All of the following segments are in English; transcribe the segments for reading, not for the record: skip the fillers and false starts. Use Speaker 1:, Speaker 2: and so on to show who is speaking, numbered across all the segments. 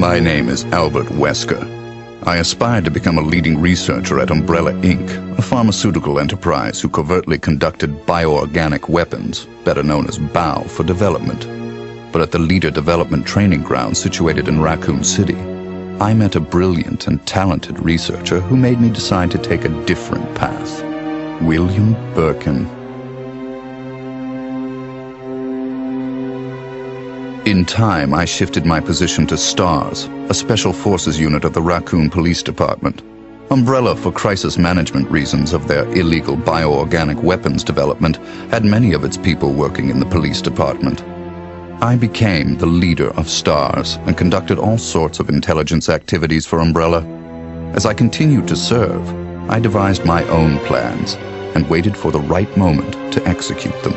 Speaker 1: My name is Albert Wesker. I aspired to become a leading researcher at Umbrella Inc., a pharmaceutical enterprise who covertly conducted bioorganic weapons, better known as BOW, for development. But at the Leader Development Training Ground situated in Raccoon City, I met a brilliant and talented researcher who made me decide to take a different path. William Birkin. In time, I shifted my position to STARS, a special forces unit of the Raccoon Police Department. Umbrella, for crisis management reasons of their illegal bioorganic weapons development, had many of its people working in the police department. I became the leader of STARS and conducted all sorts of intelligence activities for Umbrella. As I continued to serve, I devised my own plans and waited for the right moment to execute them.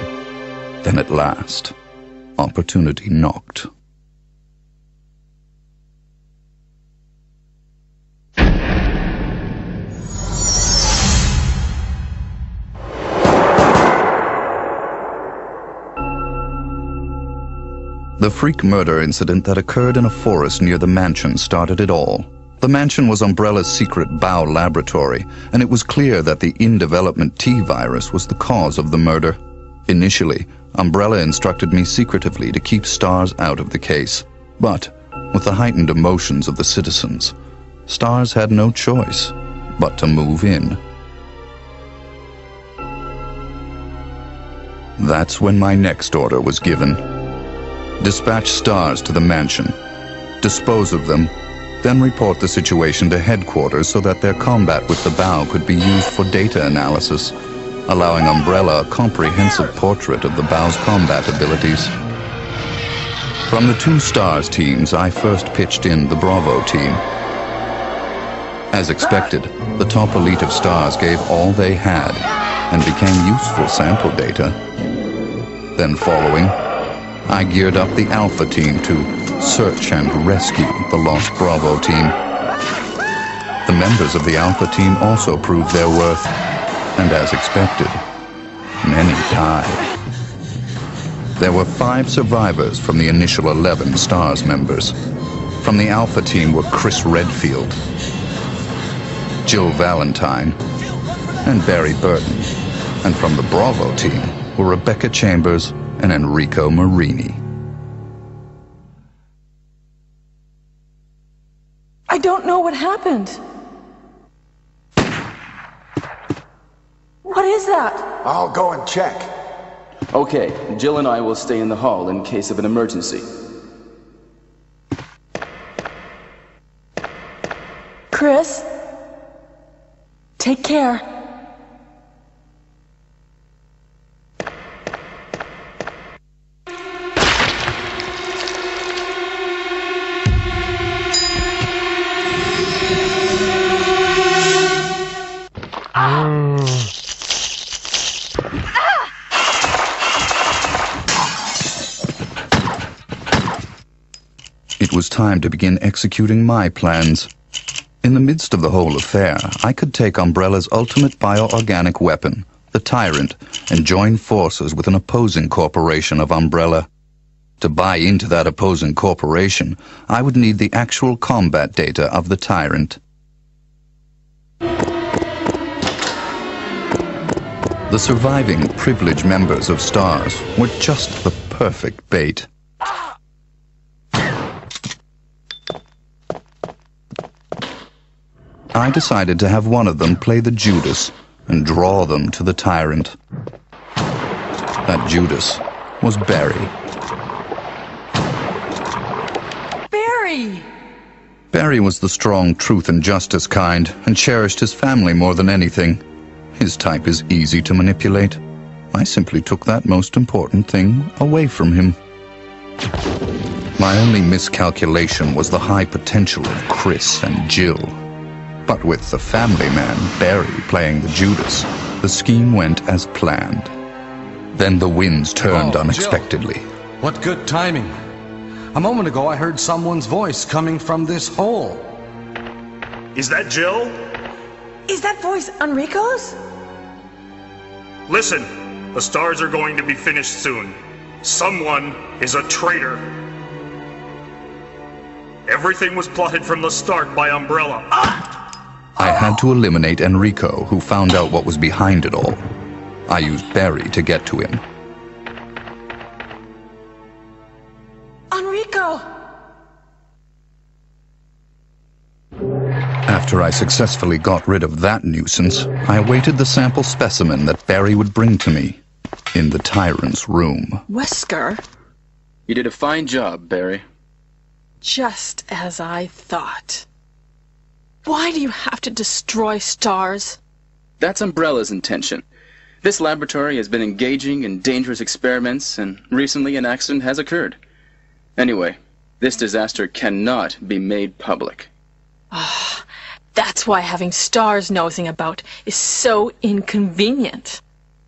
Speaker 1: Then at last, opportunity knocked. The freak murder incident that occurred in a forest near the mansion started it all. The mansion was Umbrella's secret BOW laboratory, and it was clear that the in-development T-virus was the cause of the murder. Initially, Umbrella instructed me secretively to keep STARS out of the case. But, with the heightened emotions of the citizens, STARS had no choice but to move in. That's when my next order was given. Dispatch STARS to the mansion, dispose of them, then report the situation to headquarters so that their combat with the BOW could be used for data analysis, allowing Umbrella a comprehensive portrait of the BOW's combat abilities. From the two STARS teams, I first pitched in the Bravo team. As expected, the top elite of STARS gave all they had and became useful sample data. Then following, I geared up the Alpha team to search and rescue the lost Bravo team. The members of the Alpha team also proved their worth, and as expected, many died. There were 5 survivors from the initial 11 STARS members. From the Alpha team were Chris Redfield, Jill Valentine, and Barry Burton. And from the Bravo team were Rebecca Chambers and Enrico Marini.
Speaker 2: I don't know what happened. What is that?
Speaker 3: I'll go and check.
Speaker 4: Okay, Jill and I will stay in the hall in case of an emergency.
Speaker 2: Chris, take care.
Speaker 1: It was time to begin executing my plans. In the midst of the whole affair, I could take Umbrella's ultimate bioorganic weapon, the Tyrant, and join forces with an opposing corporation of Umbrella. To buy into that opposing corporation, I would need the actual combat data of the Tyrant. The surviving privileged members of STARS were just the perfect bait. I decided to have one of them play the Judas and draw them to the Tyrant. That Judas was Barry.
Speaker 2: Barry!
Speaker 1: Barry was the strong truth and justice kind and cherished his family more than anything. His type is easy to manipulate. I simply took that most important thing away from him. My only miscalculation was the high potential of Chris and Jill. But with the family man, Barry, playing the Judas, the scheme went as planned. Then the winds turned unexpectedly.
Speaker 5: Jill. What good timing. A moment ago I heard someone's voice coming from this hole.
Speaker 6: Is that Jill?
Speaker 2: Is that voice Enrico's?
Speaker 6: Listen, the stars are going to be finished soon. Someone is a traitor. Everything was plotted from the start by Umbrella.
Speaker 1: I had to eliminate Enrico, who found out what was behind it all. I used Barry to get to him.
Speaker 2: Enrico!
Speaker 1: After I successfully got rid of that nuisance, I awaited the sample specimen that Barry would bring to me in the tyrant's room.
Speaker 2: Wesker?
Speaker 4: You did a fine job, Barry.
Speaker 2: Just as I thought. Why do you have to destroy stars?
Speaker 4: That's Umbrella's intention. This laboratory has been engaging in dangerous experiments, and recently an accident has occurred. Anyway, this disaster cannot be made public.
Speaker 2: That's why having stars nosing about is so inconvenient.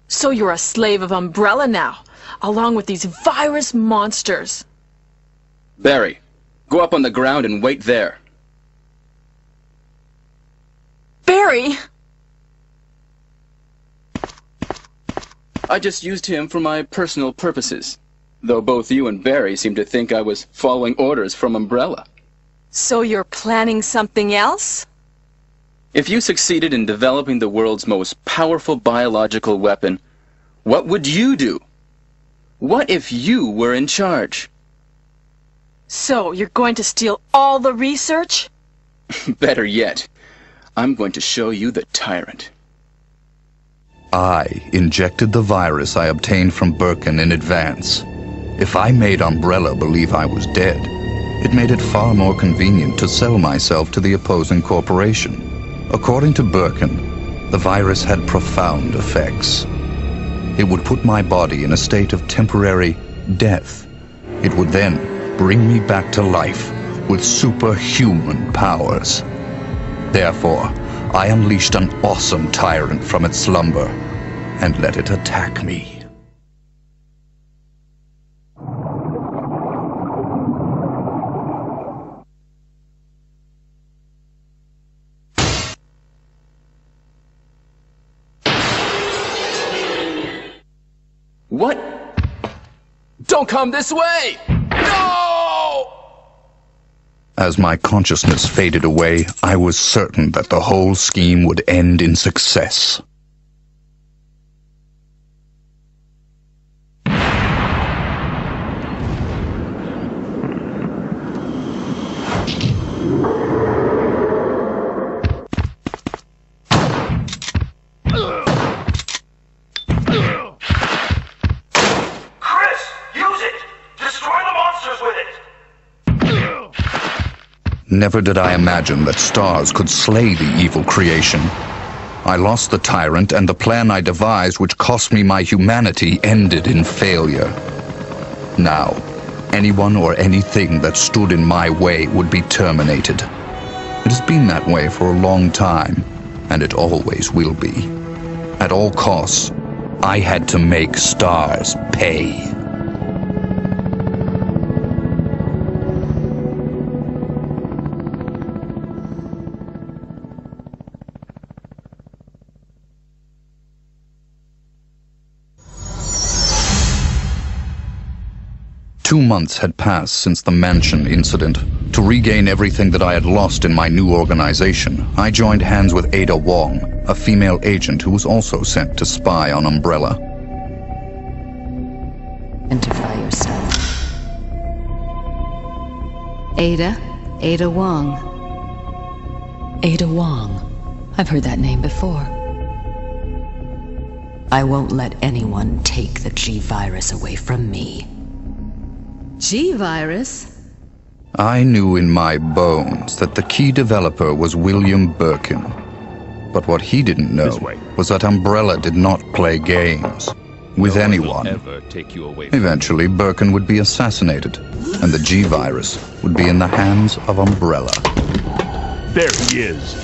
Speaker 2: So you're a slave of Umbrella now, along with these virus monsters.
Speaker 4: Barry, go up on the ground and wait there.
Speaker 2: Barry!
Speaker 4: I just used him for my personal purposes, though both you and Barry seem to think I was following orders from Umbrella.
Speaker 2: So you're planning something else?
Speaker 4: If you succeeded in developing the world's most powerful biological weapon, what would you do? What if you were in charge?
Speaker 2: So you're going to steal all the research?
Speaker 4: Better yet, I'm going to show you the tyrant.
Speaker 1: I injected the virus I obtained from Birkin in advance. If I made Umbrella believe I was dead, it made it far more convenient to sell myself to the opposing corporation. According to Birkin, the virus had profound effects. It would put my body in a state of temporary death. It would then bring me back to life with superhuman powers. Therefore, I unleashed an awesome tyrant from its slumber and let it attack me.
Speaker 4: What? Don't come this way! No!
Speaker 1: As my consciousness faded away, I was certain that the whole scheme would end in success. Never did I imagine that stars could slay the evil creation. I lost the tyrant, and the plan I devised, which cost me my humanity, ended in failure. Now, anyone or anything that stood in my way would be terminated. It has been that way for a long time, and it always will be. At all costs, I had to make stars pay. Two months had passed since the mansion incident. To regain everything that I had lost in my new organization, I joined hands with Ada Wong, a female agent who was also sent to spy on Umbrella.
Speaker 3: Identify yourself. Ada Wong. Ada Wong. I've heard that name before. I won't let anyone take the G-Virus away from me. G-Virus?
Speaker 1: I knew in my bones that the key developer was William Birkin. But what he didn't know was that Umbrella did not play games with anyone. Eventually, Birkin would be assassinated, and the G-Virus would be in the hands of Umbrella.
Speaker 7: There he is.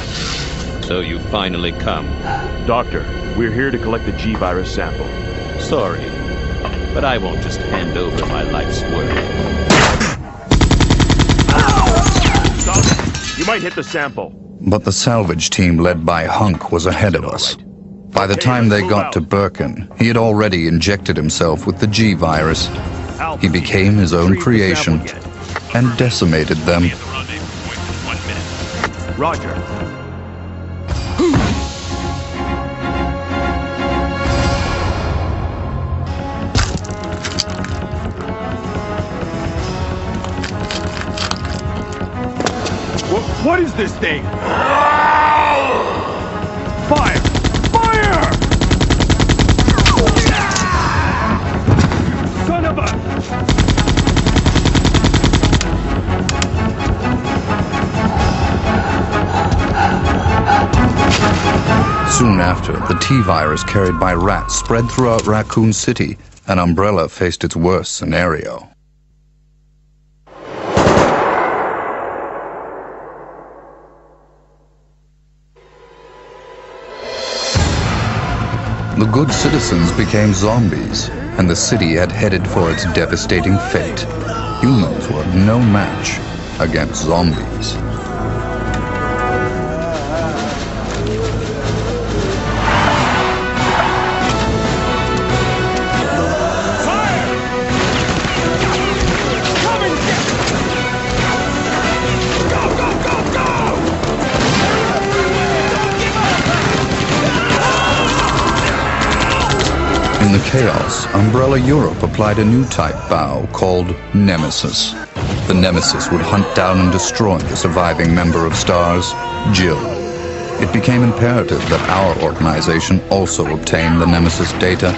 Speaker 8: So you finally come.
Speaker 7: Doctor, we're here to collect the G-Virus sample.
Speaker 8: Sorry, but I won't just hand over my life's work.
Speaker 7: Stop! You might hit the sample.
Speaker 1: But the salvage team led by Hunk was ahead of us. By the time they got to Birkin, he had already injected himself with the G-Virus. He became his own creation and decimated them
Speaker 7: Roger.
Speaker 6: What is this thing?
Speaker 7: Fire! Fire!
Speaker 6: Son of a...
Speaker 1: Soon after, the T-virus carried by rats spread throughout Raccoon City, and Umbrella faced its worst scenario. The good citizens became zombies, and the city had headed for its devastating fate. Humans were no match against zombies. In the chaos, Umbrella Europe applied a new type bow called Nemesis. The Nemesis would hunt down and destroy the surviving member of STARS, Jill. It became imperative that our organization also obtain the Nemesis data.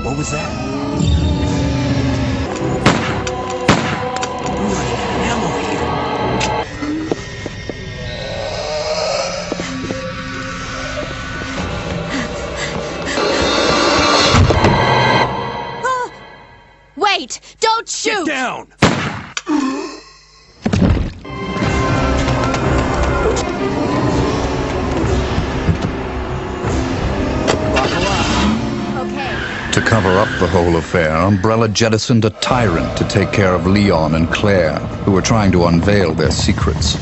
Speaker 9: What was that?
Speaker 10: Wait! Don't shoot!
Speaker 9: Get down!
Speaker 1: To cover up the whole affair, Umbrella jettisoned a tyrant to take care of Leon and Claire, who were trying to unveil their secrets.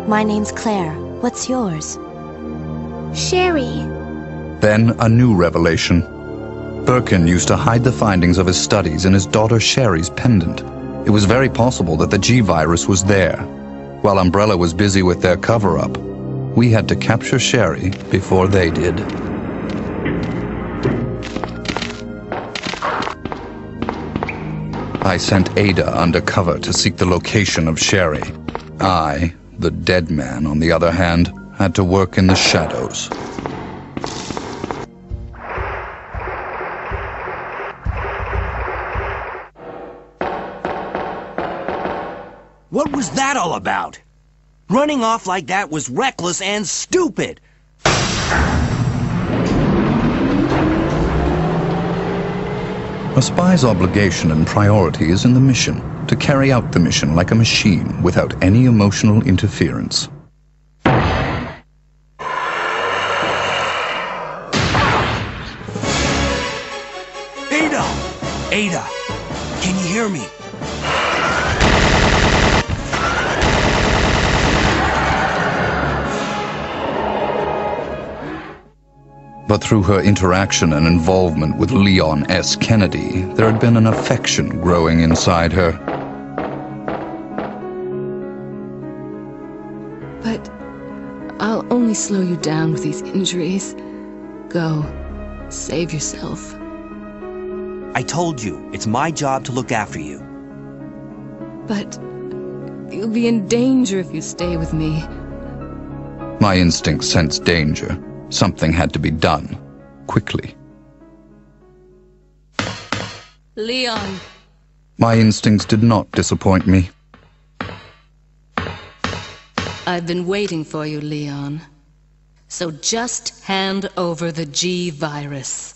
Speaker 3: My name's Claire. What's yours?
Speaker 10: Sherry.
Speaker 1: Then a new revelation. Birkin used to hide the findings of his studies in his daughter Sherry's pendant. It was very possible that the G-virus was there. While Umbrella was busy with their cover-up, we had to capture Sherry before they did. I sent Ada undercover to seek the location of Sherry. I, the dead man, on the other hand, had to work in the shadows.
Speaker 9: What was that all about? Running off like that was reckless and stupid.
Speaker 1: A spy's obligation and priority is in the mission, to carry out the mission like a machine without any emotional interference.
Speaker 9: Ada! Ada! Can you hear me?
Speaker 1: But through her interaction and involvement with Leon S. Kennedy, there had been an affection growing inside her.
Speaker 11: But I'll only slow you down with these injuries. Go. Save yourself.
Speaker 9: I told you, it's my job to look after you.
Speaker 11: But you'll be in danger if you stay with me.
Speaker 1: My instincts sensed danger. Something had to be done, quickly.
Speaker 11: Leon.
Speaker 1: My instincts did not disappoint me.
Speaker 11: I've been waiting for you, Leon. So just hand over the G-virus.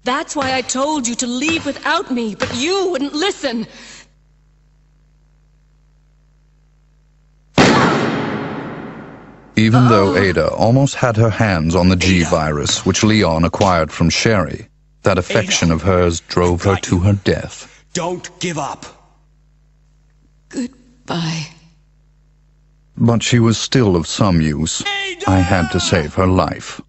Speaker 11: That's why I told you to leave without me, but you wouldn't listen.
Speaker 1: Even though Ada almost had her hands on the G-virus, which Leon acquired from Sherry, that affection of hers drove her to her death.
Speaker 9: Don't give up.
Speaker 3: Goodbye.
Speaker 1: But she was still of some use. I had to save her life.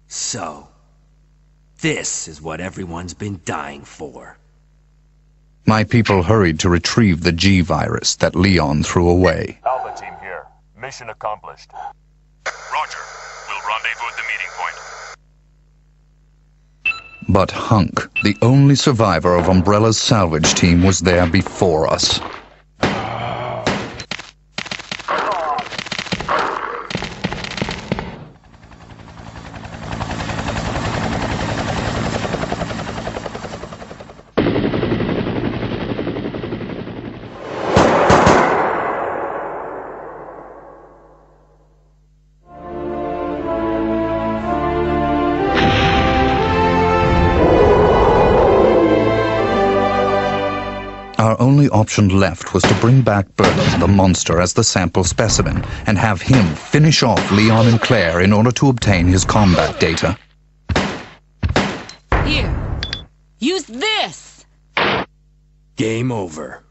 Speaker 9: So, this is what everyone's been dying for.
Speaker 1: My people hurried to retrieve the G-virus that Leon threw away.
Speaker 7: Alpha team here. Mission accomplished. Roger. We'll rendezvous at the meeting point.
Speaker 1: But Hunk, the only survivor of Umbrella's salvage team, was there before us. Our only option left was to bring back Berlin, the monster, as the sample specimen, and have him finish off Leon and Claire in order to obtain his combat data.
Speaker 11: Here. Use this!
Speaker 9: Game over.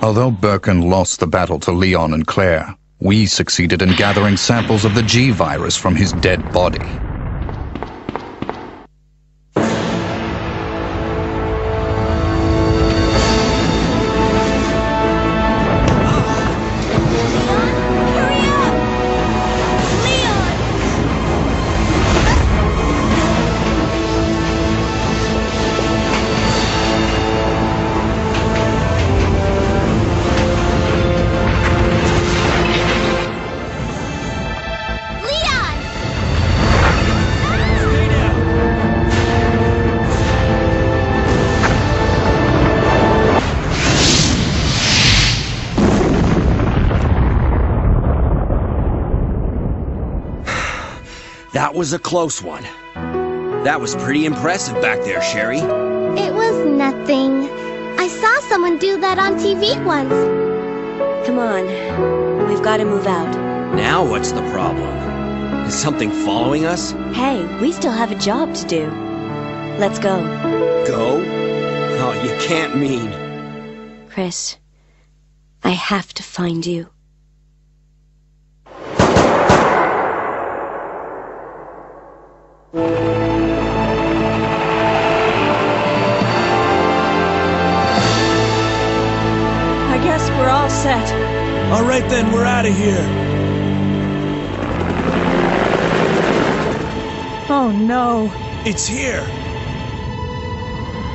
Speaker 1: Although Birkin lost the battle to Leon and Claire, we succeeded in gathering samples of the G-virus from his dead body.
Speaker 9: That was a close one. That was pretty impressive back there, Sherry.
Speaker 10: It was nothing. I saw someone do that on TV once.
Speaker 12: Come on. We've got to move out.
Speaker 9: Now what's the problem? Is something following us?
Speaker 12: Hey, we still have a job to do. Let's go.
Speaker 9: Go? Oh, you can't mean...
Speaker 12: Chris, I have to find you.
Speaker 13: I guess we're all set.
Speaker 14: All right then, we're out of here.
Speaker 13: Oh no.
Speaker 14: It's here.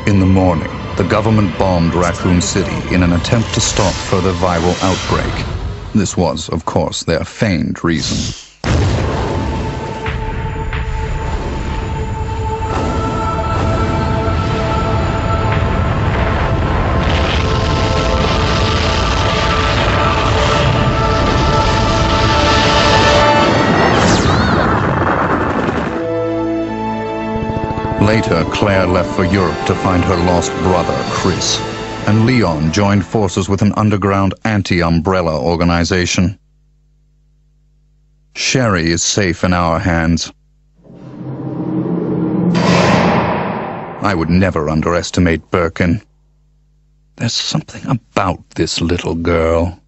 Speaker 1: In the morning, the government bombed Raccoon City in an attempt to stop further viral outbreak. This was, of course, their feigned reason. Later, Claire left for Europe to find her lost brother, Chris, and Leon joined forces with an underground anti-Umbrella organization. Sherry is safe in our hands. I would never underestimate Birkin. There's something about this little girl.